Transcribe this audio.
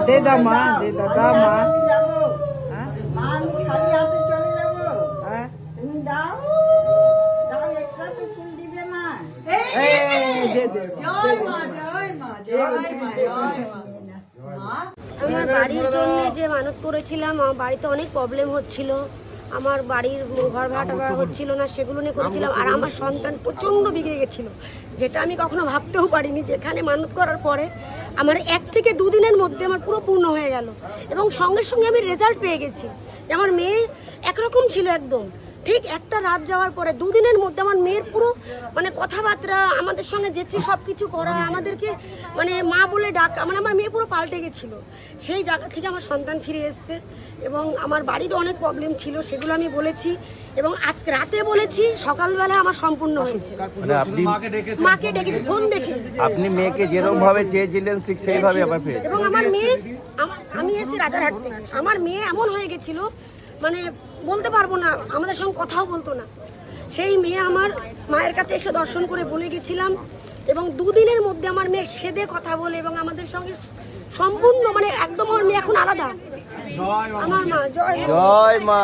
দে দাও মা, দে দাও, দাও মা। হ্যাঁ? আমি খালি হাতে চলে যাবো, হ্যাঁ? তুমি দাও দাও, একটা তো ফুল দিবে মা। এই, দে, দে। জয় মা, জয় মা, জয় মা, জয় মা। মা, আমার বাড়ির জন্য যে মানত করেছিলাম, আমার বাড়িতে অনেক প্রবলেম হচ্ছিল, আমার বাড়ির ঘর ভাড়া হচ্ছিল না, সেগুলো নিয়ে করেছিলাম। আর আমার সন্তান প্রচণ্ড বিগড়ে গেছিলো, যেটা আমি কখনো ভাবতেও পারিনি। যেখানে মানত করার পরে আমার 1 থেকে 2 দিনের মধ্যে আমার পুরো পূর্ণ হয়ে গেল, এবং সঙ্গে সঙ্গে আমি রেজাল্ট পেয়ে গেছি। যে আমার মেয়ে একরকম ছিল একদম, ঠিক একটা রাত যাওয়ার পরে 2 দিনের মধ্যে আমার মেয়ের পুরো মানে কথাবার্তা, আমাদের সঙ্গে যেচে সব কিছু করা, আমাদেরকে মানে মা বলে ডাকা, মানে আমার মেয়ে পুরো পাল্টে গেছিল। সেই জায়গা থেকে আমার সন্তান ফিরে এসছে, এবং আমার বাড়িরও অনেক প্রবলেম ছিল, সেগুলো আমি বলেছি, এবং আজকে রাতে বলেছি, সকালবেলা আমার সম্পূর্ণ হয়েছে। মানে আপনি মাকে ডেকে ফোন দেখে আপনি মেয়েকে যেরকম ভাবে চেয়েছিলেন ঠিক সেইভাবে আবার পেয়েছেন। এবং আমার মেয়ে আমি এসে রাজারহাট থেকে, আমার মেয়ে এমন হয়ে গেছিল মানে বলতে পারবো না, আমাদের সঙ্গে কথাও বলতো না। সেই মেয়ে আমার মায়ের কাছে এসে দর্শন করে বলে গেছিলাম, এবং 2 দিনের মধ্যে আমার মেয়ে সেদে কথা বলে এবং আমাদের সঙ্গে সম্পূর্ণ মানে একদম আমার মেয়ে এখন আলাদা। আমার মা, জয় মা। জয় মা।